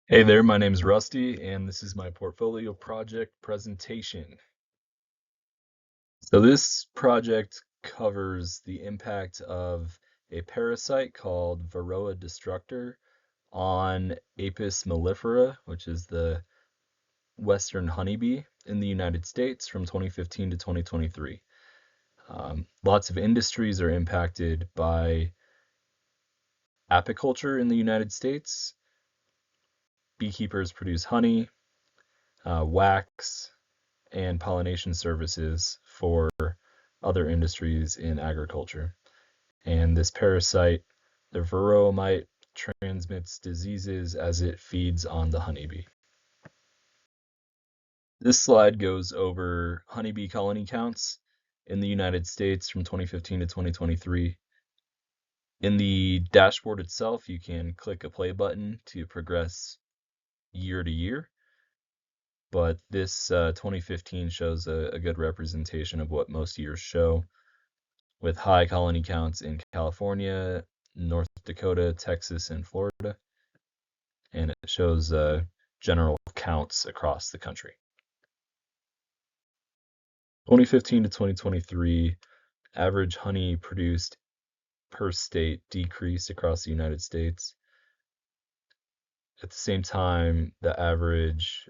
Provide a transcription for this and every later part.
Hey there, my name is Rusty, and this is my portfolio project presentation. So this project covers the impact of a parasite called Varroa destructor on Apis mellifera, which is the western honeybee in the United States from 2015 to 2023. Lots of industries are impacted by apiculture in the United States. Beekeepers produce honey, wax, and pollination services for other industries in agriculture. And this parasite, the Varroa mite, transmits diseases as it feeds on the honeybee. This slide goes over honeybee colony counts in the United States from 2015 to 2023. In the dashboard itself, you can click a play button to progress year to year. But this 2015 shows a good representation of what most years show, with high colony counts in California, North Dakota, Texas, and Florida. And it shows general counts across the country. 2015 to 2023, average honey produced per state decreased across the United States. At the same time, the average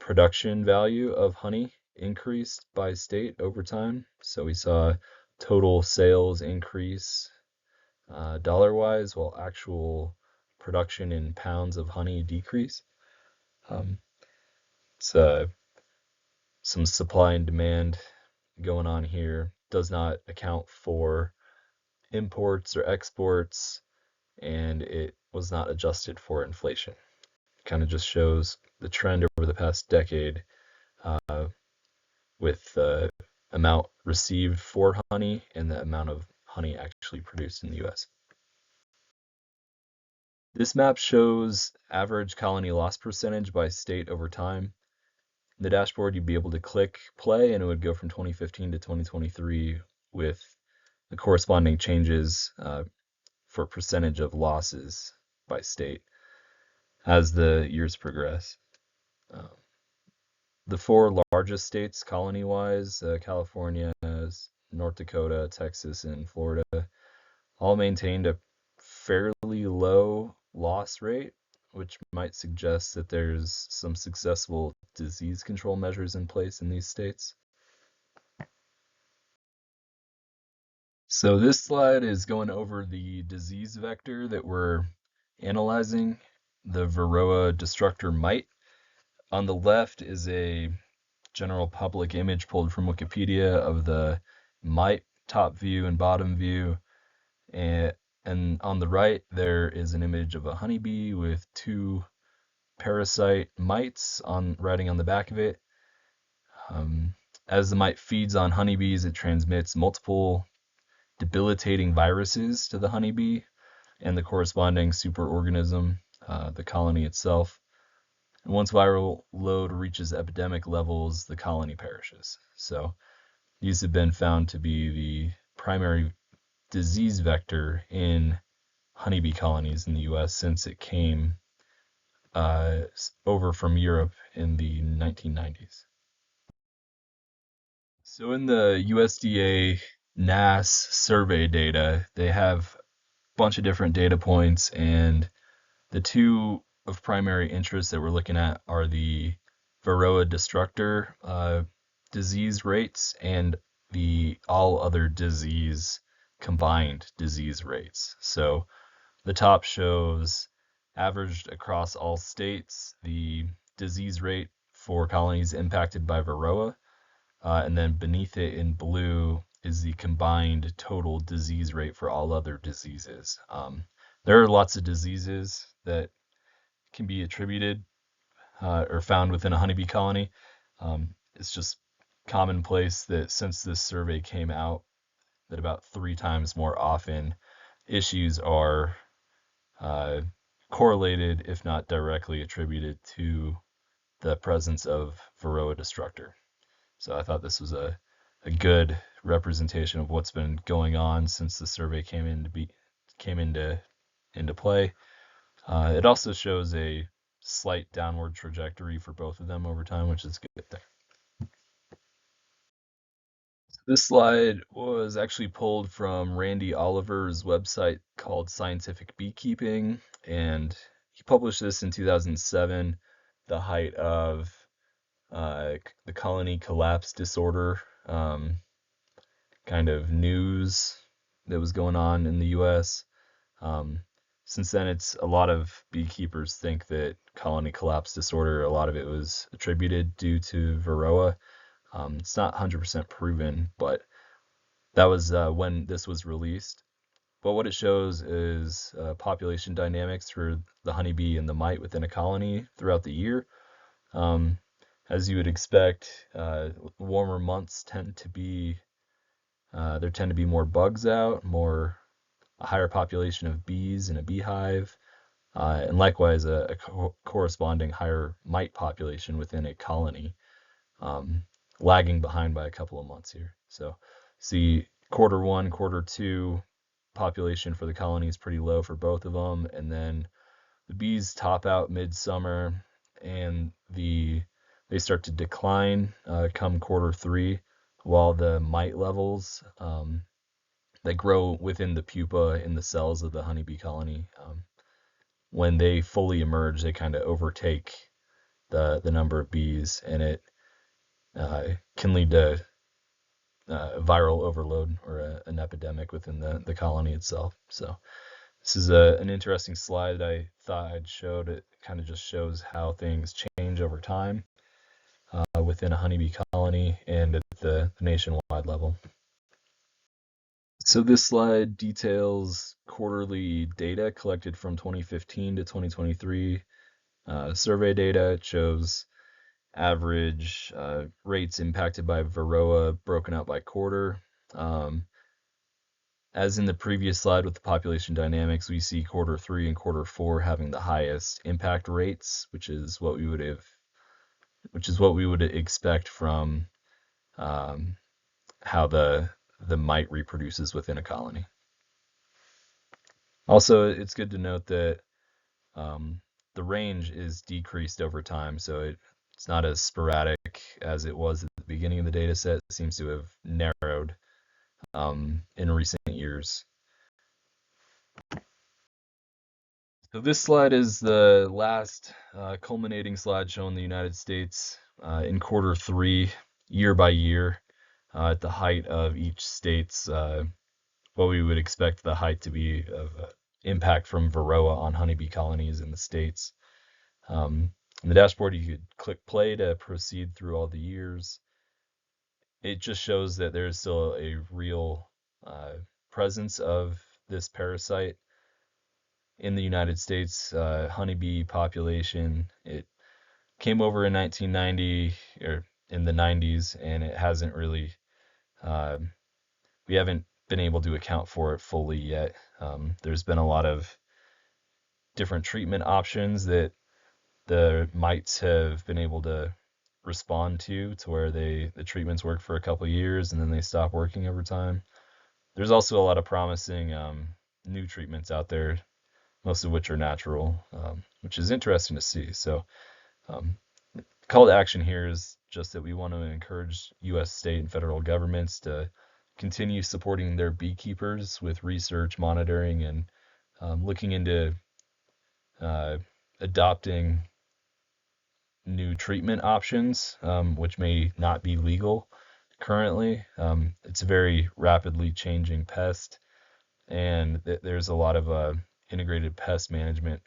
production value of honey increased by state over time. So we saw total sales increase dollar-wise, while actual production in pounds of honey decrease. It's some supply and demand going on here. Does not account for imports or exports, and it was not adjusted for inflation. Kind of just shows the trend over the past decade with the amount received for honey and the amount of honey actually produced in the US. This map shows average colony loss percentage by state over time. In the dashboard, you'd be able to click play and it would go from 2015 to 2023 with the corresponding changes for percentage of losses by state as the years progress. The four largest states colony-wise, California, North Dakota, Texas, and Florida, all maintained a fairly low loss rate, which might suggest that there's some successful disease control measures in place in these states. So this slide is going over the disease vector that we're analyzing, the Varroa destructor mite. On the left is a general public image pulled from Wikipedia of the mite top view and bottom view. And on the right, there is an image of a honeybee with two parasite mites riding on the back of it. As the mite feeds on honeybees, it transmits multiple debilitating viruses to the honeybee and the corresponding superorganism, the colony itself. And once viral load reaches epidemic levels, the colony perishes. So these have been found to be the primary disease vector in honeybee colonies in the US since it came over from Europe in the 1990s. So in the USDA NASS survey data, they have a bunch of different data points, and the two of primary interest that we're looking at are the Varroa destructor disease rates and the all other disease combined disease rates. So the top shows averaged across all states the disease rate for colonies impacted by Varroa, and then beneath it in blue is the combined total disease rate for all other diseases. There are lots of diseases that can be attributed or found within a honeybee colony. It's just commonplace that since this survey came out, that about 3 times more often issues are correlated, if not directly attributed, to the presence of Varroa destructor. So I thought this was a good representation of what's been going on since the survey came into play. It also shows a slight downward trajectory for both of them over time, which is good there. This slide was actually pulled from Randy Oliver's website called Scientific Beekeeping, and he published this in 2007, the height of the colony collapse disorder kind of news that was going on in the US. Um, since then, it's a lot of beekeepers think that colony collapse disorder, a lot of it was attributed due to Varroa. It's not 100% proven, but that was when this was released. But what it shows is population dynamics for the honeybee and the mite within a colony throughout the year. As you would expect, warmer months tend to be there tend to be more bugs out, a higher population of bees in a beehive, and likewise a corresponding higher mite population within a colony, lagging behind by a couple of months here. So see Q1, Q2 population for the colony is pretty low for both of them, and then the bees top out midsummer, and they start to decline come Q3, while the mite levels that grow within the pupa in the cells of the honeybee colony, when they fully emerge, they kind of overtake the number of bees, and it can lead to viral overload or an epidemic within the colony itself. So this is an interesting slide that I thought I'd showed. It kind of just shows how things change over time within a honeybee colony and at the nationwide level. So this slide details quarterly data collected from 2015 to 2023. Survey data. It shows average rates impacted by Varroa broken out by quarter. As in the previous slide with the population dynamics, we see Q3 and Q4 having the highest impact rates, which is what we would expect from how the mite reproduces within a colony. Also, it's good to note that the range is decreased over time, so it's not as sporadic as it was at the beginning of the data set. It seems to have narrowed in recent years. So this slide is the last culminating slide showing the United States in Q3, year by year, at the height of each state's, what we would expect the height to be of impact from Varroa on honeybee colonies in the states. On the dashboard, you could click play to proceed through all the years. It just shows that there is still a real presence of this parasite in the United States honeybee population. It came over in 1990 or in the 90s, and it hasn't really, we haven't been able to account for it fully yet. There's been a lot of different treatment options that the mites have been able to respond to where the treatments work for a couple of years and then they stop working over time. There's also a lot of promising new treatments out there, most of which are natural, which is interesting to see. So call to action here is just that we want to encourage U.S. state and federal governments to continue supporting their beekeepers with research, monitoring, and looking into adopting new treatment options, which may not be legal currently. It's a very rapidly changing pest, and there's a lot of integrated pest management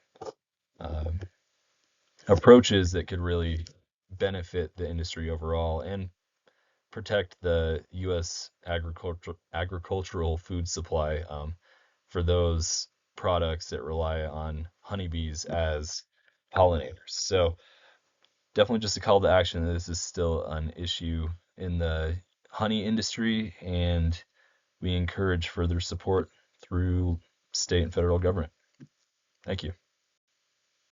approaches that could really benefit the industry overall and protect the U.S. agricultural food supply for those products that rely on honeybees as pollinators. So definitely just a call to action. This is still an issue in the honey industry, and we encourage further support through state and federal government. Thank you.